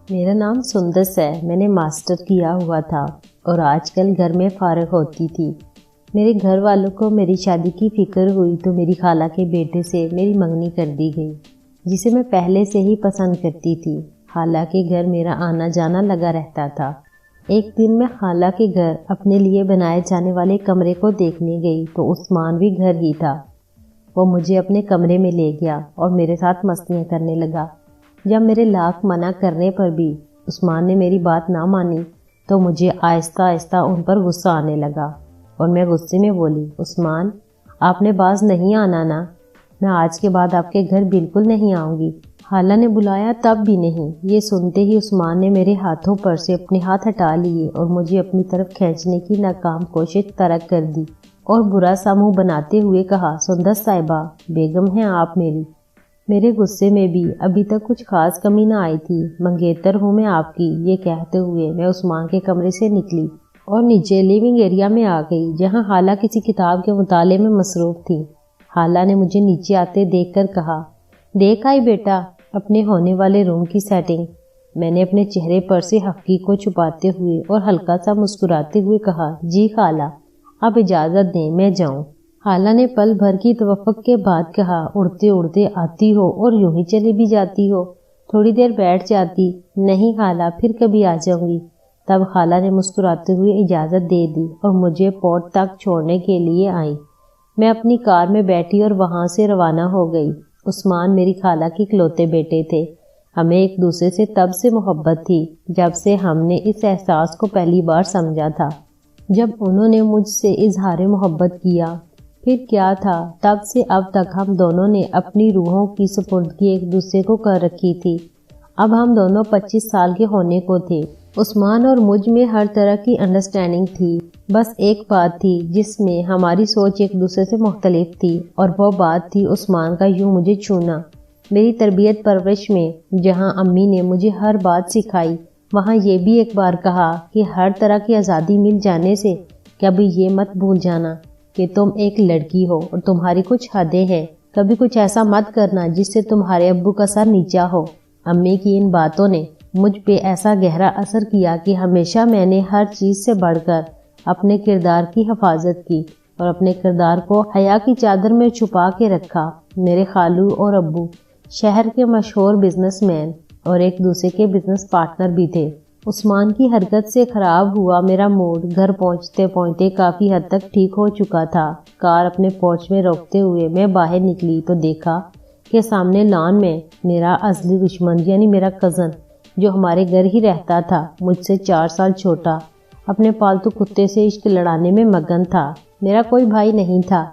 میرا نام سندس ہے. میں نے ماسٹر کیا ہوا تھا اور آج کل گھر میں فارغ ہوتی تھی. میرے گھر والوں کو میری شادی کی فکر ہوئی تو میری خالہ کے بیٹے سے میری منگنی کر دی گئی، جسے میں پہلے سے ہی پسند کرتی تھی. خالہ کے گھر میرا آنا جانا لگا رہتا تھا. ایک دن میں خالہ کے گھر اپنے لیے بنائے جانے والے کمرے کو دیکھنے گئی تو عثمان بھی گھر ہی تھا. وہ مجھے اپنے کمرے میں لے گیا اور میرے ساتھ مستیاں کرنے لگا. جب میرے لاکھ منع کرنے پر بھی عثمان نے میری بات نہ مانی تو مجھے آہستہ آہستہ ان پر غصہ آنے لگا اور میں غصے میں بولی، عثمان آپ نے باز نہیں آنا نا؟ میں آج کے بعد آپ کے گھر بالکل نہیں آؤں گی. خالہ نے بلایا تب بھی نہیں. یہ سنتے ہی عثمان نے میرے ہاتھوں پر سے اپنے ہاتھ ہٹا لیے اور مجھے اپنی طرف کھینچنے کی ناکام کوشش ترک کر دی اور برا سا منہ بناتے ہوئے کہا، سندس صاحبہ بیگم ہیں آپ میری. میرے غصے میں بھی ابھی تک کچھ خاص کمی نہ آئی تھی. منگیتر ہوں میں آپ کی، یہ کہتے ہوئے میں عثمان کے کمرے سے نکلی اور نیچے لیونگ ایریا میں آ گئی، جہاں خالہ کسی کتاب کے مطالعے میں مصروف تھی. خالہ نے مجھے نیچے آتے دیکھ کر کہا، دیکھ آئی بیٹا اپنے ہونے والے روم کی سیٹنگ. میں نے اپنے چہرے پر سے حقیقت کو چھپاتے ہوئے اور ہلکا سا مسکراتے ہوئے کہا، جی خالہ آپ اجازت دیں میں جاؤں. خالہ نے پل بھر کی توقع کے بعد کہا، اڑتے اڑتے آتی ہو اور یوں ہی چلی بھی جاتی ہو، تھوڑی دیر بیٹھ جاتی. نہیں خالہ پھر کبھی آ جاؤں گی. تب خالہ نے مسکراتے ہوئے اجازت دے دی اور مجھے پورٹ تک چھوڑنے کے لیے آئی. میں اپنی کار میں بیٹھی اور وہاں سے روانہ ہو گئی. عثمان میری خالہ کے اکلوتے بیٹے تھے. ہمیں ایک دوسرے سے تب سے محبت تھی جب سے ہم نے اس احساس کو پہلی بار سمجھا تھا، جب انہوں نے مجھ سے اظہار محبت کیا. پھر کیا تھا، تب سے اب تک ہم دونوں نے اپنی روحوں کی سپردگی ایک دوسرے کو کر رکھی تھی. اب ہم دونوں 25 سال کے ہونے کو تھے. عثمان اور مجھ میں ہر طرح کی انڈرسٹینڈنگ تھی. بس ایک بات تھی جس میں ہماری سوچ ایک دوسرے سے مختلف تھی، اور وہ بات تھی عثمان کا یوں مجھے چھونا. میری تربیت پرورش میں جہاں امی نے مجھے ہر بات سکھائی، وہاں یہ بھی ایک بار کہا کہ ہر طرح کی آزادی مل جانے سے کبھی یہ مت بھول جانا کہ تم ایک لڑکی ہو اور تمہاری کچھ حدیں ہیں. کبھی کچھ ایسا مت کرنا جس سے تمہارے ابو کا سر نیچا ہو. امی کی ان باتوں نے مجھ پہ ایسا گہرا اثر کیا کہ ہمیشہ میں نے ہر چیز سے بڑھ کر اپنے کردار کی حفاظت کی اور اپنے کردار کو حیا کی چادر میں چھپا کے رکھا. میرے خالو اور ابو شہر کے مشہور بزنس مین اور ایک دوسرے کے بزنس پارٹنر بھی تھے. عثمان کی حرکت سے خراب ہوا میرا موڈ گھر پہنچتے پہنچتے کافی حد تک ٹھیک ہو چکا تھا. کار اپنے پورچ میں روکتے ہوئے میں باہر نکلی تو دیکھا کہ سامنے لان میں میرا ازلی دشمن یعنی میرا کزن، جو ہمارے گھر ہی رہتا تھا، مجھ سے 4 سال چھوٹا، اپنے پالتو کتے سے عشق لڑانے میں مگن تھا. میرا کوئی بھائی نہیں تھا،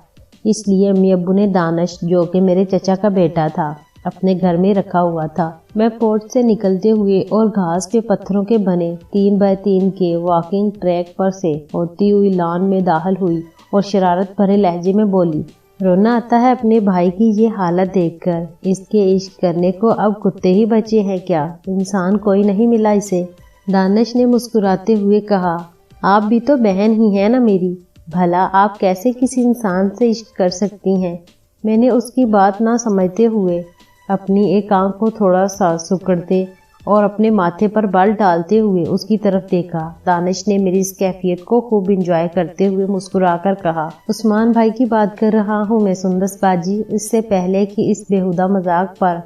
اس لیے امی ابو نے دانش، جو کہ میرے چچا کا بیٹا تھا، اپنے گھر میں رکھا ہوا تھا. میں پورٹ سے نکلتے ہوئے اور گھاس پہ پتھروں کے بنے 3x3 کے واکنگ ٹریک پر سے ہوتی ہوئی لان میں داخل ہوئی اور شرارت بھرے لہجے میں بولی، رونا آتا ہے اپنے بھائی کی یہ حالت دیکھ کر. اس کے عشق کرنے کو اب کتے ہی بچے ہیں کیا؟ انسان کوئی نہیں ملا اسے. دانش نے مسکراتے ہوئے کہا، آپ بھی تو بہن ہی ہیں نا میری، بھلا آپ کیسے کسی انسان سے عشق کر سکتی ہیں؟ میں نے اس کی بات نہ سمجھتے ہوئے اپنی ایک آنکھ کو تھوڑا سا سکڑتے اور اپنے ماتھے پر بال ڈالتے ہوئے اس کی طرف دیکھا. دانش نے میری اس کیفیت کو خوب انجوائے کرتے ہوئے مسکرا کر کہا، عثمان بھائی کی بات کر رہا ہوں میں سندس باجی. اس سے پہلے کہ اس بےہودہ مذاق پر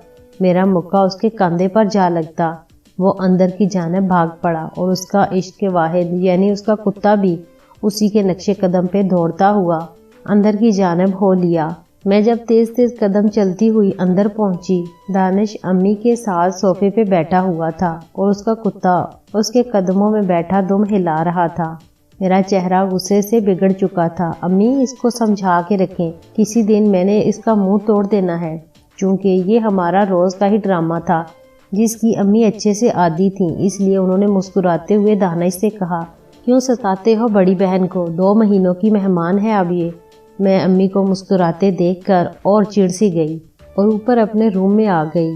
میرا مکہ اس کے کندھے پر جا لگتا، وہ اندر کی جانب بھاگ پڑا اور اس کا عشق کے واحد یعنی اس کا کتا بھی اسی کے نقش قدم پہ دوڑتا ہوا اندر کی جانب ہو لیا. میں جب تیز تیز قدم چلتی ہوئی اندر پہنچی، دانش امی کے ساتھ صوفے پہ بیٹھا ہوا تھا اور اس کا کتا اس کے قدموں میں بیٹھا دم ہلا رہا تھا. میرا چہرہ غصے سے بگڑ چکا تھا. امی اس کو سمجھا کے رکھیں، کسی دن میں نے اس کا منہ توڑ دینا ہے. چونکہ یہ ہمارا روز کا ہی ڈرامہ تھا جس کی امی اچھے سے عادی تھیں، اس لیے انہوں نے مسکراتے ہوئے دانش سے کہا، کیوں ستاتے ہو بڑی بہن کو؟ 2 مہینوں کی مہمان ہے اب یہ. میں امی کو مسکراتے دیکھ کر اور چڑ سی گئی اور اوپر اپنے روم میں آ گئی.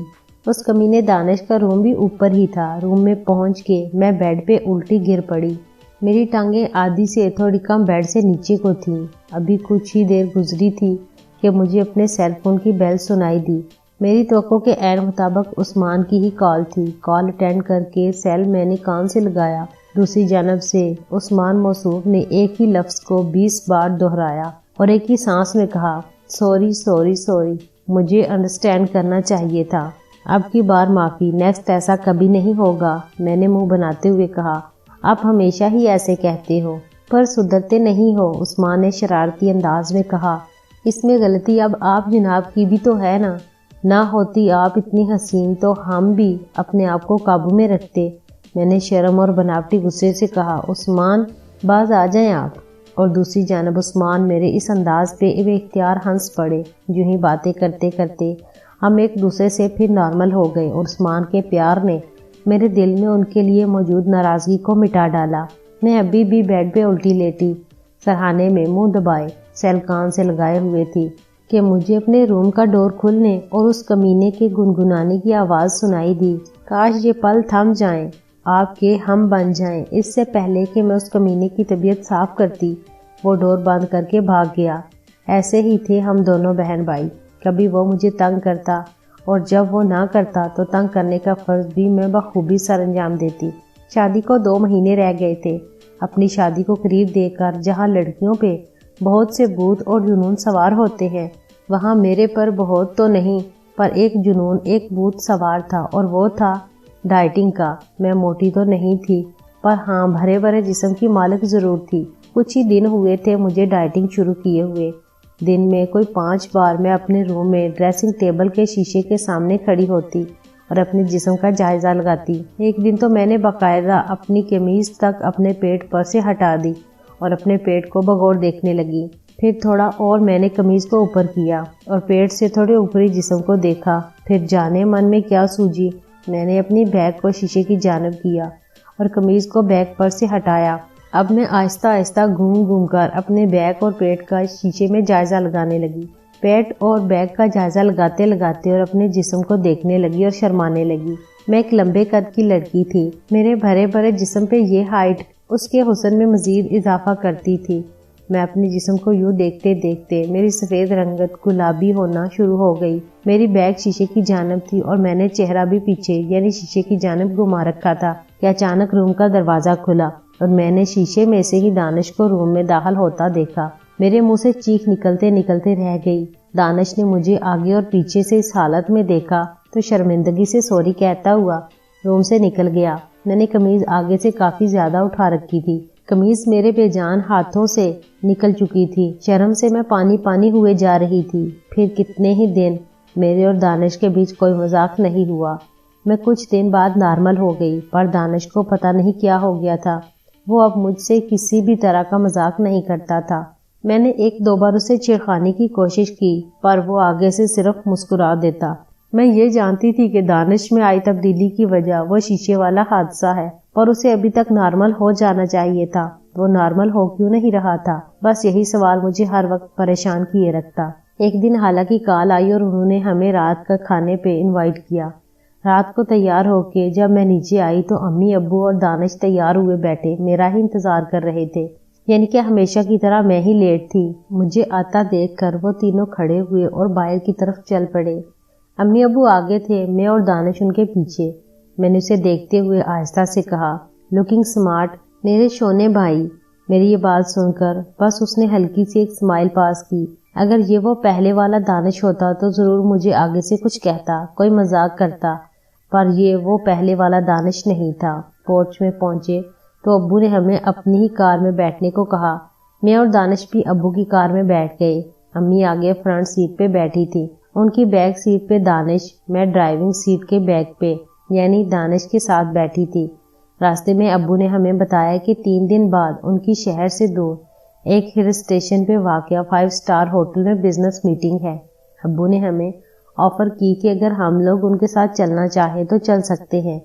اس کمینے دانش کا روم بھی اوپر ہی تھا. روم میں پہنچ کے میں بیڈ پہ الٹی گر پڑی. میری ٹانگیں آدھی سے تھوڑی کم بیڈ سے نیچے کو تھیں. ابھی کچھ ہی دیر گزری تھی کہ مجھے اپنے سیل فون کی بیل سنائی دی. میری توقع کے عین مطابق عثمان کی ہی کال تھی۔ کال اٹینڈ کر کے سیل میں نے کان سے لگایا۔ دوسری جانب سے عثمان موصوف نے ایک ہی لفظ کو 20 بار دہرایا اور ایک ہی سانس میں کہا، سوری سوری سوری، مجھے انڈرسٹینڈ کرنا چاہیے تھا، اب کی بار معافی، نیکسٹ ایسا کبھی نہیں ہوگا۔ میں نے منہ بناتے ہوئے کہا، آپ ہمیشہ ہی ایسے کہتے ہو پر سدھرتے نہیں ہو۔ عثمان نے شرارتی انداز میں کہا، اس میں غلطی اب آپ جناب کی بھی تو ہے نا، نہ ہوتی آپ اتنی حسین تو ہم بھی اپنے آپ کو قابو میں رکھتے۔ میں نے شرم اور بناوٹی غصے سے کہا، عثمان باز آ جائیں آپ۔ اور دوسری جانب عثمان میرے اس انداز پہ بے اختیار ہنس پڑے۔ یوں ہی باتیں کرتے کرتے ہم ایک دوسرے سے پھر نارمل ہو گئے اور عثمان کے پیار نے میرے دل میں ان کے لیے موجود ناراضگی کو مٹا ڈالا۔ میں ابھی بھی بیڈ پہ الٹی لیٹی سرہانے میں منہ دبائے سیل کان سے لگائے ہوئے تھی کہ مجھے اپنے روم کا ڈور کھلنے اور اس کمینے کے گنگنانے کی آواز سنائی دی۔ کاش یہ پل تھم جائیں، آپ کے ہم بن جائیں، اس سے پہلے کہ میں اس کمینے کی طبیعت صاف کرتی۔ وہ ڈور بند کر کے بھاگ گیا۔ ایسے ہی تھے ہم دونوں بہن بھائی، کبھی وہ مجھے تنگ کرتا اور جب وہ نہ کرتا تو تنگ کرنے کا فرض بھی میں بخوبی سر انجام دیتی۔ شادی کو 2 مہینے رہ گئے تھے۔ اپنی شادی کو قریب دیکھ کر جہاں لڑکیوں پہ بہت سے بھوت اور جنون سوار ہوتے ہیں، وہاں میرے پر بہت تو نہیں پر ایک جنون، ایک بھوت سوار تھا، اور وہ تھا ڈائٹنگ کا۔ میں موٹی تو نہیں تھی پر ہاں بھرے بھرے جسم کی مالک ضرور تھی۔ کچھ ہی دن ہوئے تھے مجھے ڈائٹنگ شروع کیے ہوئے۔ دن میں کوئی 5 بار میں اپنے روم میں ڈریسنگ ٹیبل کے شیشے کے سامنے کھڑی ہوتی اور اپنے جسم کا جائزہ لگاتی۔ ایک دن تو میں نے باقاعدہ اپنی قمیض تک اپنے پیٹ پر سے ہٹا دی اور اپنے پیٹ کو بغور دیکھنے لگی۔ پھر تھوڑا اور میں نے قمیض کو اوپر کیا اور پیٹ سے تھوڑے اوپری جسم کو دیکھا۔ پھر جانے من میں کیا سوجی، میں نے اپنی بیک کو شیشے کی جانب کیا اور قمیض کو بیک پر سے ہٹایا۔ اب میں آہستہ آہستہ گھوم گھوم کر اپنے بیک اور پیٹ کا شیشے میں جائزہ لگانے لگی۔ پیٹ اور بیک کا جائزہ لگاتے لگاتے اور اپنے جسم کو دیکھنے لگی اور شرمانے لگی۔ میں ایک لمبے قد کی لڑکی تھی، میرے بھرے بھرے جسم پہ یہ ہائٹ اس کے حسن میں مزید اضافہ کرتی تھی۔ میں اپنے جسم کو یوں دیکھتے دیکھتے میری سفید رنگت گلابی ہونا شروع ہو گئی۔ میری بیک شیشے کی جانب تھی اور میں نے چہرہ بھی پیچھے یعنی شیشے کی جانب گھما رکھا تھا کہ اچانک روم کا دروازہ کھلا اور میں نے شیشے میں سے ہی دانش کو روم میں داخل ہوتا دیکھا۔ میرے منہ سے چیخ نکلتے نکلتے رہ گئی۔ دانش نے مجھے آگے اور پیچھے سے اس حالت میں دیکھا تو شرمندگی سے سوری کہتا ہوا روم سے نکل گیا۔ میں نے قمیض آگے سے کافی زیادہ اٹھا رکھی تھی، قمیض میرے بے جان ہاتھوں سے نکل چکی تھی، شرم سے میں پانی پانی ہوئے جا رہی تھی۔ پھر کتنے ہی دن میرے اور دانش کے بیچ کوئی مذاق نہیں ہوا۔ میں کچھ دن بعد نارمل ہو گئی پر دانش کو پتہ نہیں کیا ہو گیا تھا، وہ اب مجھ سے کسی بھی طرح کا مذاق نہیں کرتا تھا۔ میں نے 1-2 بار اسے چھیڑخانے کی کوشش کی پر وہ آگے سے صرف مسکرا دیتا۔ میں یہ جانتی تھی کہ دانش میں آئی تبدیلی کی وجہ وہ شیشے والا حادثہ ہے، پر اسے ابھی تک نارمل ہو جانا چاہیے تھا۔ وہ نارمل ہو کیوں نہیں رہا تھا؟ بس یہی سوال مجھے ہر وقت پریشان کیے رکھتا۔ ایک دن حالانکہ کال آئی اور انہوں نے ہمیں رات کا کھانے پہ انوائٹ کیا۔ رات کو تیار ہو کے جب میں نیچے آئی تو امی، ابو اور دانش تیار ہوئے بیٹھے میرا ہی انتظار کر رہے تھے، یعنی کہ ہمیشہ کی طرح میں ہی لیٹ تھی۔ مجھے آتا دیکھ کر وہ تینوں کھڑے ہوئے اور باہر کی طرف چل پڑے۔ امی ابو آگے تھے، میں اور دانش ان کے پیچھے۔ میں نے اسے دیکھتے ہوئے آہستہ سے کہا، لوکنگ سمارٹ میرے شونے بھائی۔ میری یہ بات سن کر بس اس نے ہلکی سی ایک سمائل پاس کی۔ اگر یہ وہ پہلے والا دانش ہوتا تو ضرور مجھے آگے سے کچھ کہتا، کوئی مذاق کرتا، پر یہ وہ پہلے والا دانش نہیں تھا۔ پورچ میں پہنچے تو ابو نے ہمیں اپنی ہی کار میں بیٹھنے کو کہا۔ میں اور دانش بھی ابو کی کار میں بیٹھ گئے۔ امی آگے فرنٹ سیٹ پہ بیٹھی تھی، ان کی بیک سیٹ پہ دانش، میں ڈرائیونگ سیٹ کے بیک پہ یعنی دانش کے ساتھ بیٹھی تھی۔ راستے میں ابو نے ہمیں بتایا کہ 3 دن بعد ان کی شہر سے دور ایک ہل اسٹیشن پہ واقع 5 اسٹار ہوٹل میں بزنس میٹنگ ہے۔ ابو نے ہمیں آفر کی کہ اگر ہم لوگ ان کے ساتھ چلنا چاہیں تو چل سکتے ہیں،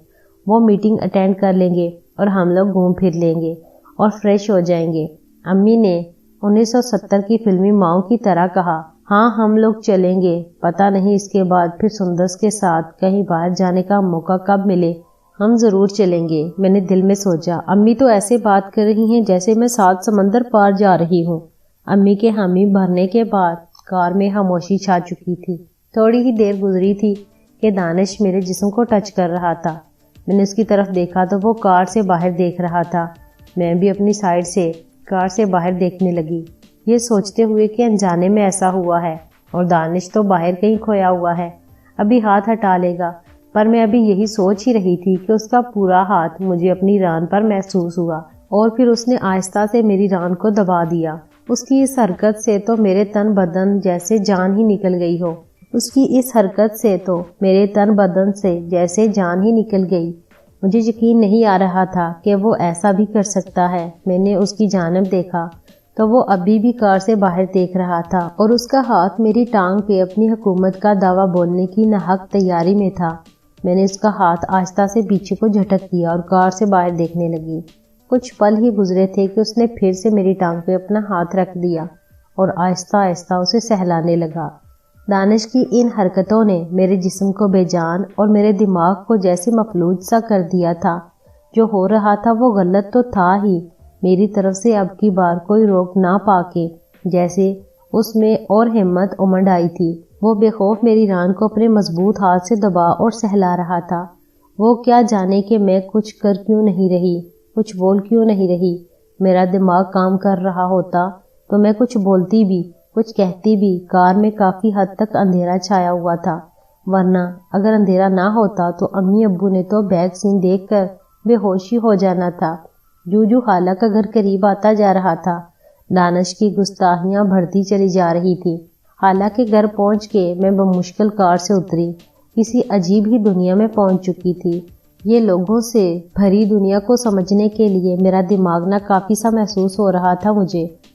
وہ میٹنگ اٹینڈ کر لیں گے اور ہم لوگ گھوم پھر لیں گے اور فریش ہو جائیں گے۔ امی نے 1970 کی فلمی ماؤں کی طرح کہا، ہاں ہم لوگ چلیں گے، پتہ نہیں اس کے بعد پھر سندس کے ساتھ کہیں باہر جانے کا موقع کب ملے، ہم ضرور چلیں گے۔ میں نے دل میں سوچا، امی تو ایسے بات کر رہی ہیں جیسے میں 7 سمندر پار جا رہی ہوں۔ امی کے حامی بھرنے کے بعد کار میں خاموشی چھا چکی تھی۔ تھوڑی ہی دیر گزری تھی کہ دانش میرے جسم کو ٹچ کر رہا تھا۔ میں نے اس کی طرف دیکھا تو وہ کار سے باہر دیکھ رہا تھا۔ میں بھی اپنی سائڈ سے کار سے باہر دیکھنے لگی، یہ سوچتے ہوئے کہ انجانے میں ایسا ہوا ہے اور دانش تو باہر کہیں کھویا ہوا ہے، ابھی ہاتھ ہٹا لے گا۔ پر میں ابھی یہی سوچ ہی رہی تھی کہ اس کا پورا ہاتھ مجھے اپنی ران پر محسوس ہوا اور پھر اس نے آہستہ سے میری ران کو دبا دیا۔ اس کی اس حرکت سے تو میرے تن بدن جیسے جان ہی نکل گئی ہو۔ مجھے یقین نہیں آ رہا تھا کہ وہ ایسا بھی کر سکتا ہے۔ میں نے اس کی جانب دیکھا تو وہ ابھی بھی کار سے باہر دیکھ رہا تھا اور اس کا ہاتھ میری ٹانگ پہ اپنی حکومت کا دعویٰ بولنے کی ناحق تیاری میں تھا۔ میں نے اس کا ہاتھ آہستہ سے پیچھے کو جھٹک دیا اور کار سے باہر دیکھنے لگی۔ کچھ پل ہی گزرے تھے کہ اس نے پھر سے میری ٹانگ پہ اپنا ہاتھ رکھ دیا اور آہستہ آہستہ اسے سہلانے لگا۔ دانش کی ان حرکتوں نے میرے جسم کو بے جان اور میرے دماغ کو جیسے مفلوج سا کر دیا تھا۔ جو ہو رہا تھا وہ غلط تو تھا ہی، میری طرف سے اب کی بار کوئی روک نہ پا کے جیسے اس میں اور ہمت امنڈ آئی تھی، وہ بے خوف میری ران کو اپنے مضبوط ہاتھ سے دبا اور سہلا رہا تھا۔ وہ کیا جانے کہ میں کچھ کر کیوں نہیں رہی، کچھ بول کیوں نہیں رہی۔ میرا دماغ کام کر رہا ہوتا تو میں کچھ بولتی بھی، کچھ کہتی بھی۔ کار میں کافی حد تک اندھیرا چھایا ہوا تھا، ورنہ اگر اندھیرا نہ ہوتا تو امی ابو نے تو بیک سین دیکھ کر بے ہوشی ہو جانا تھا۔ جو خالہ کا گھر قریب آتا جا رہا تھا، دانش کی گستاخیاں بڑھتی چلی جا رہی تھی۔ خالہ کے گھر پہنچ کے میں بمشکل کار سے اتری، کسی عجیب ہی دنیا میں پہنچ چکی تھی۔ یہ لوگوں سے بھری دنیا کو سمجھنے کے لیے میرا دماغ ناکافی سا محسوس ہو رہا تھا۔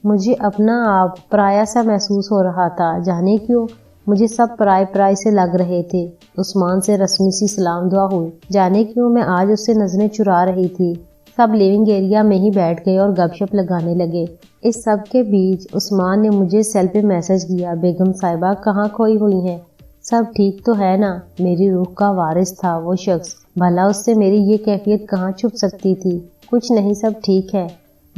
مجھے اپنا آپ پرایا سا محسوس ہو رہا تھا، جانے کیوں مجھے سب پرائے سے لگ رہے تھے۔ عثمان سے رسمی سی سلام دعا ہوئی، جانے کیوں میں آج اس سے نظریں چرا رہی تھی۔ سب لیونگ ایریا میں ہی بیٹھ گئے اور گپ شپ لگانے لگے۔ اس سب کے بیچ عثمان نے مجھے سیل پہ میسج کیا، بیگم صاحبہ کہاں کھوئی ہوئی ہیں، سب ٹھیک تو ہے نا؟ میری روح کا وارث تھا وہ شخص، بھلا اس سے میری یہ کیفیت کہاں چھپ سکتی تھی؟ کچھ نہیں، سب ٹھیک ہے۔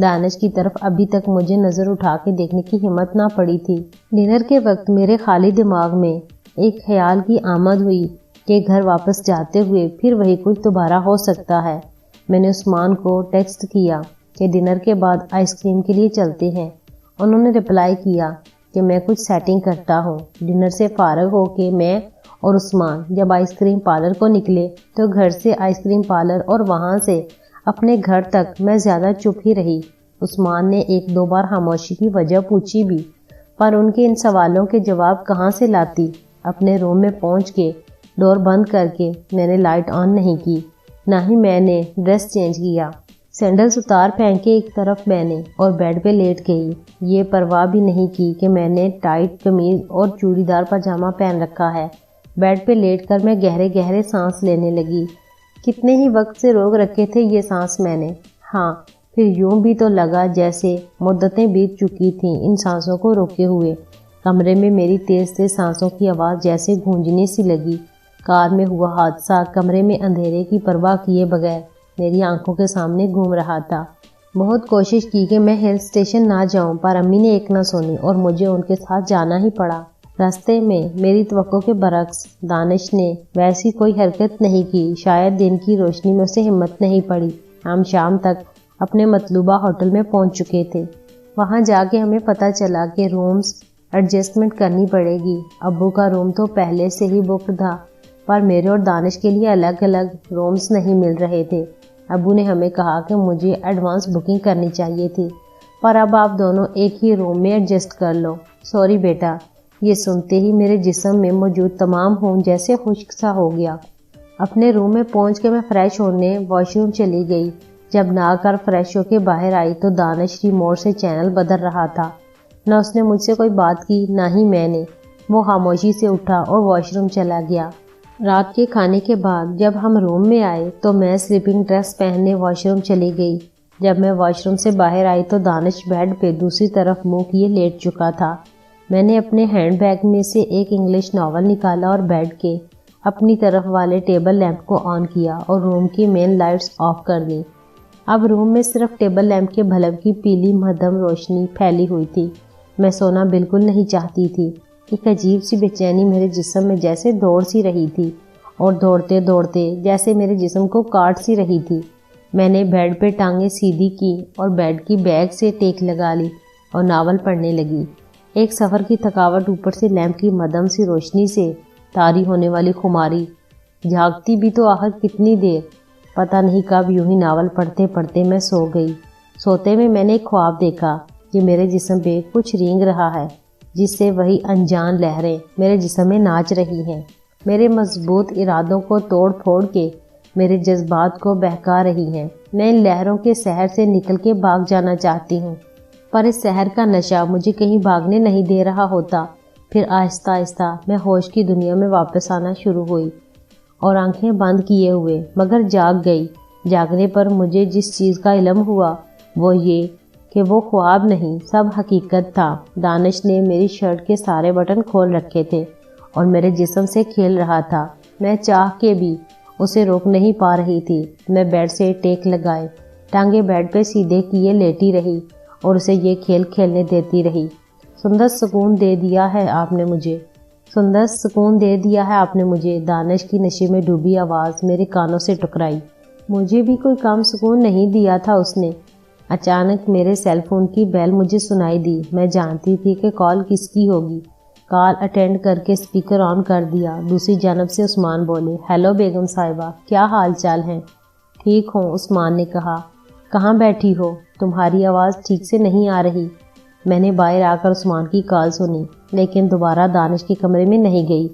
دانش کی طرف ابھی تک مجھے نظر اٹھا کے دیکھنے کی ہمت نہ پڑی تھی۔ ڈنر کے وقت میرے خالی دماغ میں ایک خیال کی آمد ہوئی کہ گھر واپس جاتے ہوئے پھر وہی کچھ دوبارہ ہو سکتا ہے۔ میں نے عثمان کو ٹیکسٹ کیا کہ ڈنر کے بعد آئس کریم کے لیے چلتے ہیں۔ انہوں نے رپلائی کیا کہ میں کچھ سیٹنگ کرتا ہوں۔ ڈنر سے فارغ ہو کے میں اور عثمان جب آئس کریم پارلر کو نکلے تو گھر سے آئس کریم پارلر اور وہاں سے اپنے گھر تک میں زیادہ چپ ہی رہی۔ عثمان نے ایک دو بار خاموشی کی وجہ پوچھی بھی، پر ان کے ان سوالوں کے جواب کہاں سے لاتی۔ اپنے روم میں پہنچ کے ڈور بند کر کے میں نے لائٹ آن نہیں کی، نہ ہی میں نے ڈریس چینج کیا۔ سینڈلز اتار پھینک کے ایک طرف میں نے اور بیڈ پہ لیٹ گئی، یہ پرواہ بھی نہیں کی کہ میں نے ٹائٹ قمیض اور چوڑی دار پاجامہ پہن رکھا ہے۔ بیڈ پہ لیٹ کر میں گہرے گہرے سانس لینے لگی۔ کتنے ہی وقت سے روک رکھے تھے یہ سانس میں نے۔ ہاں، پھر یوں بھی تو لگا جیسے مدتیں بیت چکی تھیں ان سانسوں کو روکے ہوئے۔ کمرے میں میری تیز تیز سانسوں کی آواز جیسے گونجنے سی لگی۔ کار میں ہوا حادثہ کمرے میں اندھیرے کی پرواہ کیے بغیر میری آنکھوں کے سامنے گھوم رہا تھا۔ بہت کوشش کی کہ میں ہل اسٹیشن نہ جاؤں، پر امی نے ایک نہ سنی اور مجھے ان کے ساتھ جانا ہی پڑا۔ راستے میں میری توقع کے برعکس دانش نے ویسی کوئی حرکت نہیں کی، شاید دن کی روشنی میں اسے ہمت نہیں پڑی۔ ہم شام تک اپنے مطلوبہ ہوٹل میں پہنچ چکے تھے۔ وہاں جا کے ہمیں پتہ چلا کہ رومز ایڈجسٹمنٹ کرنی پڑے گی۔ ابو کا روم تو پہلے سے ہی بکڈ تھا، پر میرے اور دانش کے لیے الگ الگ رومز نہیں مل رہے تھے۔ ابو نے ہمیں کہا کہ مجھے ایڈوانس بکنگ کرنی چاہیے تھی، پر اب آپ دونوں ایک ہی روم میں ایڈجسٹ کر لو۔ سوری بیٹا۔ یہ سنتے ہی میرے جسم میں موجود تمام خون جیسے خشک سا ہو گیا۔ اپنے روم میں پہنچ کے میں فریش ہونے واش روم چلی گئی۔ جب نہا کر فریش ہو کے باہر آئی تو دانش ریموٹ سے چینل بدل رہا تھا۔ نہ اس نے مجھ سے کوئی بات کی، نہ ہی میں نے۔ وہ خاموشی سے اٹھا اور واش روم چلا گیا۔ رات کے کھانے کے بعد جب ہم روم میں آئے تو میں سلیپنگ ڈریس پہننے واش روم چلی گئی۔ جب میں واش روم سے باہر آئی تو دانش بیڈ پہ دوسری طرف منہ کیے لیٹ چکا تھا۔ میں نے اپنے ہینڈ بیگ میں سے ایک انگلش ناول نکالا اور بیڈ کے اپنی طرف والے ٹیبل لیمپ کو آن کیا اور روم کی مین لائٹس آف کر دی۔ اب روم میں صرف ٹیبل لیمپ کے بلب کی پیلی مدھم روشنی پھیلی ہوئی تھی۔ میں سونا بالکل نہیں چاہتی تھی، ایک عجیب سی بے چینی میرے جسم میں جیسے دوڑ سی رہی تھی اور دوڑتے دوڑتے جیسے میرے جسم کو کاٹ سی رہی تھی۔ میں نے بیڈ پہ ٹانگیں سیدھی کی اور بیڈ کی بیگ سے ٹیک لگا لی اور ناول پڑھنے لگی۔ ایک سفر کی تھکاوٹ اوپر سے لیمپ کی مدھم سی روشنی سے طاری ہونے والی خماری، جھاگتی بھی تو آخر کتنی دیر، پتہ نہیں کب یوں ہی ناول پڑھتے پڑھتے میں سو گئی۔ سوتے میں نے ایک خواب دیکھا کہ میرے جسم پہ کچھ رینگ رہا ہے، جس سے وہی انجان لہریں میرے جسم میں ناچ رہی ہیں، میرے مضبوط ارادوں کو توڑ پھوڑ کے میرے جذبات کو بہکا رہی ہیں۔ میں ان لہروں کے سحر سے نکل کے بھاگ جانا چاہتی ہوں، پر اس سحر کا نشہ مجھے کہیں بھاگنے نہیں دے رہا ہوتا۔ پھر آہستہ آہستہ میں ہوش کی دنیا میں واپس آنا شروع ہوئی اور آنکھیں بند کیے ہوئے مگر جاگ گئی۔ جاگنے پر مجھے جس چیز کا علم ہوا وہ یہ کہ وہ خواب نہیں، سب حقیقت تھا۔ دانش نے میری شرٹ کے سارے بٹن کھول رکھے تھے اور میرے جسم سے کھیل رہا تھا۔ میں چاہ کے بھی اسے روک نہیں پا رہی تھی۔ میں بیڈ سے ٹیک لگائے ٹانگیں بیڈ پہ سیدھے کیے لیٹی رہی اور اسے یہ کھیل کھیلنے دیتی رہی۔ سندر سکون دے دیا ہے آپ نے مجھے، سندر سکون دے دیا ہے آپ نے مجھے، دانش کی نشے میں ڈوبی آواز میرے کانوں سے ٹکرائی۔ مجھے بھی کوئی کم سکون نہیں دیا تھا اس نے۔ اچانک میرے سیل فون کی بیل مجھے سنائی دی۔ میں جانتی تھی کہ کال کس کی ہوگی۔ کال اٹینڈ کر کے اسپیکر آن کر دیا۔ دوسری جانب سے عثمان بولے، ہیلو بیگم صاحبہ، کیا حال چال ہیں؟ ٹھیک ہوں، عثمان نے کہا۔ کہاں بیٹھی ہو؟ تمہاری آواز ٹھیک سے نہیں آ رہی۔ میں نے باہر آ کر عثمان کی کال سنی، لیکن دوبارہ دانش کے کمرے میں نہیں گئی۔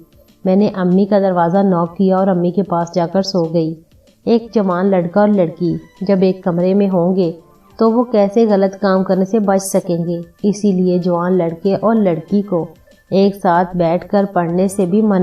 میں نے امی کا دروازہ نوک کیا اور امی کے پاس جا کر سو گئی۔ ایک جوان لڑکا اور لڑکی جب ایک کمرے میں ہوں گے تو وہ کیسے غلط کام کرنے سے بچ سکیں گے؟ اسی لیے جوان لڑکے اور لڑکی کو ایک ساتھ بیٹھ کر پڑھنے سے بھی منع